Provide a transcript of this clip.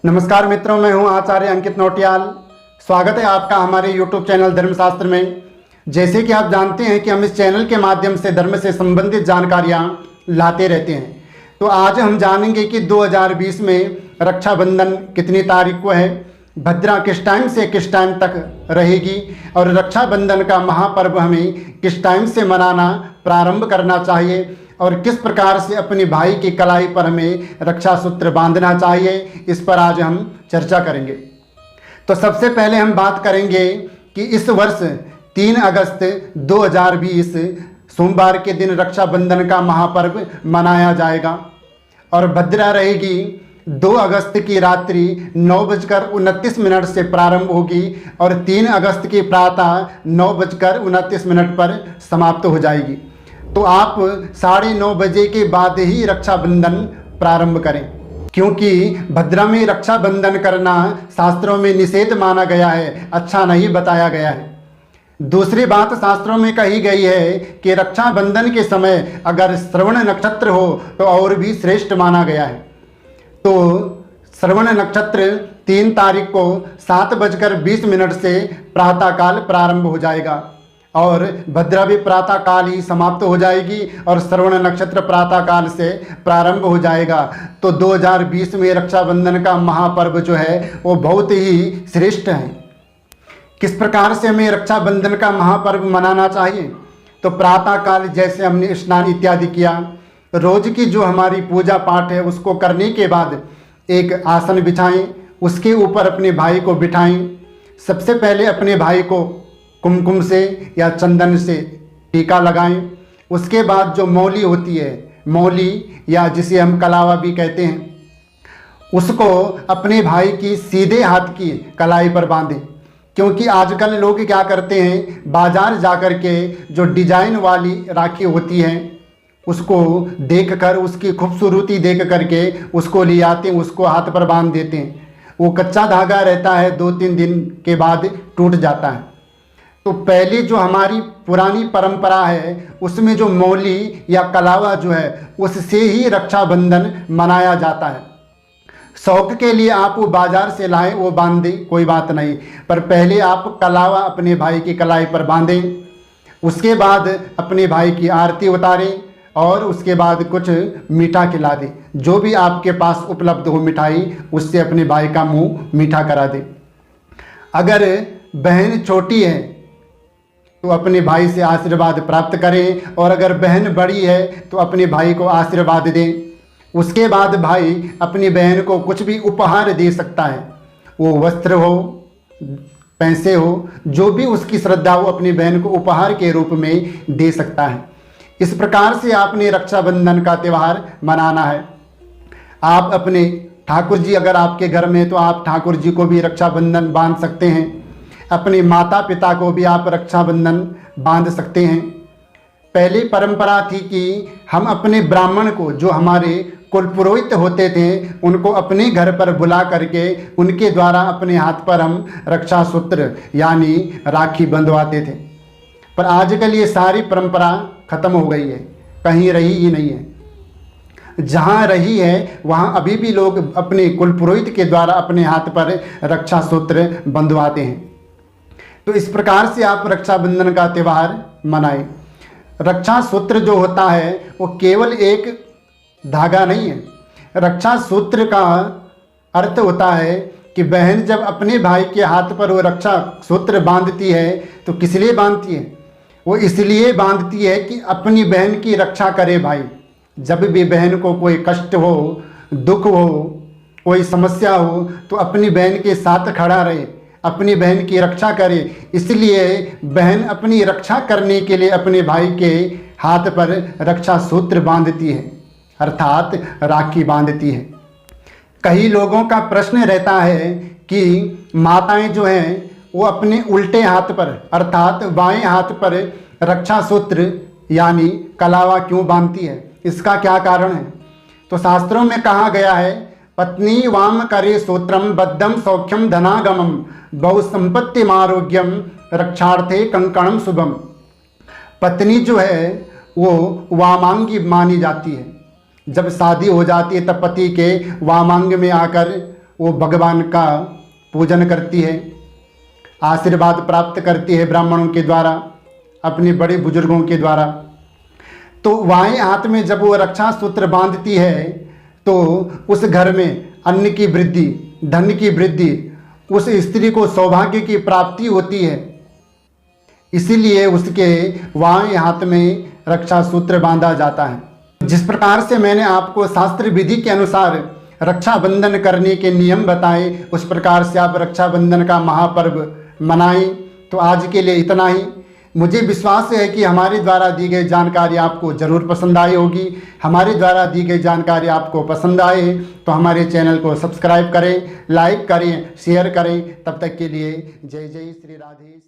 नमस्कार मित्रों, मैं हूं आचार्य अंकित नौटियाल। स्वागत है आपका हमारे YouTube चैनल धर्मशास्त्र में। जैसे कि आप जानते हैं कि हम इस चैनल के माध्यम से धर्म से संबंधित जानकारियां लाते रहते हैं। तो आज हम जानेंगे कि 2020 में रक्षाबंधन कितनी तारीख को है, भद्रा किस टाइम से किस टाइम तक रहेगी और रक्षाबंधन का महापर्व हमें किस टाइम से मनाना प्रारंभ करना चाहिए और किस प्रकार से अपने भाई की कलाई पर हमें रक्षा सूत्र बांधना चाहिए, इस पर आज हम चर्चा करेंगे। तो सबसे पहले हम बात करेंगे कि इस वर्ष 3 अगस्त 2020 सोमवार के दिन रक्षाबंधन का महापर्व मनाया जाएगा और भद्रा रहेगी 2 अगस्त की रात्रि 9:29 से प्रारंभ होगी और 3 अगस्त की प्रातः 9:29 पर समाप्त हो जाएगी। तो आप 9:30 बजे के बाद ही रक्षाबंधन प्रारंभ करें, क्योंकि भद्रा में रक्षाबंधन करना शास्त्रों में निषेध माना गया है, अच्छा नहीं बताया गया है। दूसरी बात शास्त्रों में कही गई है कि रक्षाबंधन के समय अगर श्रवण नक्षत्र हो तो और भी श्रेष्ठ माना गया है। तो श्रवण नक्षत्र 3 तारीख को 7:20 से प्रातःकाल प्रारंभ हो जाएगा और भद्रा भी प्रातःकाल ही समाप्त हो जाएगी और श्रवण नक्षत्र प्रातःकाल से प्रारंभ हो जाएगा। तो 2020 में रक्षाबंधन का महापर्व जो है वो बहुत ही श्रेष्ठ है। किस प्रकार से हमें रक्षाबंधन का महापर्व मनाना चाहिए? तो प्रातःकाल जैसे हमने स्नान इत्यादि किया, रोज की जो हमारी पूजा पाठ है उसको करने के बाद एक आसन बिछाएं, उसके ऊपर अपने भाई को बिठाएं। सबसे पहले अपने भाई को कुमकुम से या चंदन से टीका लगाएं। उसके बाद जो मौली होती है, मौली या जिसे हम कलावा भी कहते हैं, उसको अपने भाई की सीधे हाथ की कलाई पर बांधें। क्योंकि आजकल लोग क्या करते हैं, बाजार जाकर के जो डिजाइन वाली राखी होती है उसको देखकर, उसकी खूबसूरती देख करके उसको ले आते हैं, उसको हाथ पर बांध देते हैं। वो कच्चा धागा रहता है, 2-3 दिन के बाद टूट जाता है। तो पहले जो हमारी पुरानी परंपरा है उसमें जो मौली या कलावा जो है उससे ही रक्षाबंधन मनाया जाता है। शौक के लिए आप वो बाजार से लाएं, वो बांध दें, कोई बात नहीं, पर पहले आप कलावा अपने भाई की कलाई पर बांधें। उसके बाद अपने भाई की आरती उतारें और उसके बाद कुछ मीठा खिला दें। जो भी आपके पास उपलब्ध हो मिठाई, उससे अपने भाई का मुंह मीठा करा दें। अगर बहन छोटी है तो अपने भाई से आशीर्वाद प्राप्त करें और अगर बहन बड़ी है तो अपने भाई को आशीर्वाद दें। उसके बाद भाई अपनी बहन को कुछ भी उपहार दे सकता है, वो वस्त्र हो, पैसे हो, जो भी उसकी श्रद्धा हो अपनी बहन को उपहार के रूप में दे सकता है। इस प्रकार से आपने रक्षाबंधन का त्यौहार मनाना है। आप अपने ठाकुर जी अगर आपके घर में तो आप ठाकुर जी को भी रक्षाबंधन बांध सकते हैं। अपने माता पिता को भी आप रक्षाबंधन बांध सकते हैं। पहले परंपरा थी कि हम अपने ब्राह्मण को, जो हमारे कुल पुरोहित होते थे, उनको अपने घर पर बुला करके उनके द्वारा अपने हाथ पर हम रक्षा सूत्र यानी राखी बंधवाते थे। पर आजकल ये सारी परंपरा खत्म हो गई है, कहीं रही ही नहीं है। जहाँ रही है वहाँ अभी भी लोग अपने कुल पुरोहित के द्वारा अपने हाथ पर रक्षा सूत्र बंधवाते हैं। तो इस प्रकार से आप रक्षाबंधन का त्यौहार मनाएं। रक्षा सूत्र जो होता है वो केवल एक धागा नहीं है। रक्षा सूत्र का अर्थ होता है कि बहन जब अपने भाई के हाथ पर वो रक्षा सूत्र बांधती है तो किस लिए बांधती है? वो इसलिए बांधती है कि अपनी बहन की रक्षा करे भाई। जब भी बहन को कोई कष्ट हो, दुख हो, कोई समस्या हो तो अपनी बहन के साथ खड़ा रहे, अपनी बहन की रक्षा करे। इसलिए बहन अपनी रक्षा करने के लिए अपने भाई के हाथ पर रक्षा सूत्र बांधती है, अर्थात राखी बांधती है। कई लोगों का प्रश्न रहता है कि माताएं जो हैं वो अपने उल्टे हाथ पर अर्थात बाएं हाथ पर रक्षा सूत्र यानी कलावा क्यों बांधती है, इसका क्या कारण है? तो शास्त्रों में कहा गया है, पत्नी वाम करे सूत्रम बद्धम सौख्यम धनागमम बहु संपत्ति आरोग्यम रक्षार्थे कंकणम शुभम। पत्नी जो है वो वामांगी मानी जाती है। जब शादी हो जाती है तब पति के वामांग में आकर वो भगवान का पूजन करती है, आशीर्वाद प्राप्त करती है ब्राह्मणों के द्वारा, अपने बड़े बुजुर्गों के द्वारा। तो बाएं हाथ में जब वो रक्षा सूत्र बांधती है तो उस घर में अन्न की वृद्धि, धन की वृद्धि, उस स्त्री को सौभाग्य की प्राप्ति होती है। इसीलिए उसके बाएं हाथ में रक्षा सूत्र बांधा जाता है। जिस प्रकार से मैंने आपको शास्त्र विधि के अनुसार रक्षाबंधन करने के नियम बताए, उस प्रकार से आप रक्षाबंधन का महापर्व मनाएं। तो आज के लिए इतना ही। मुझे विश्वास है कि हमारे द्वारा दी गई जानकारी आपको ज़रूर पसंद आई होगी। हमारे द्वारा दी गई जानकारी आपको पसंद आए तो हमारे चैनल को सब्सक्राइब करें, लाइक करें, शेयर करें। तब तक के लिए जय जय श्री राधे।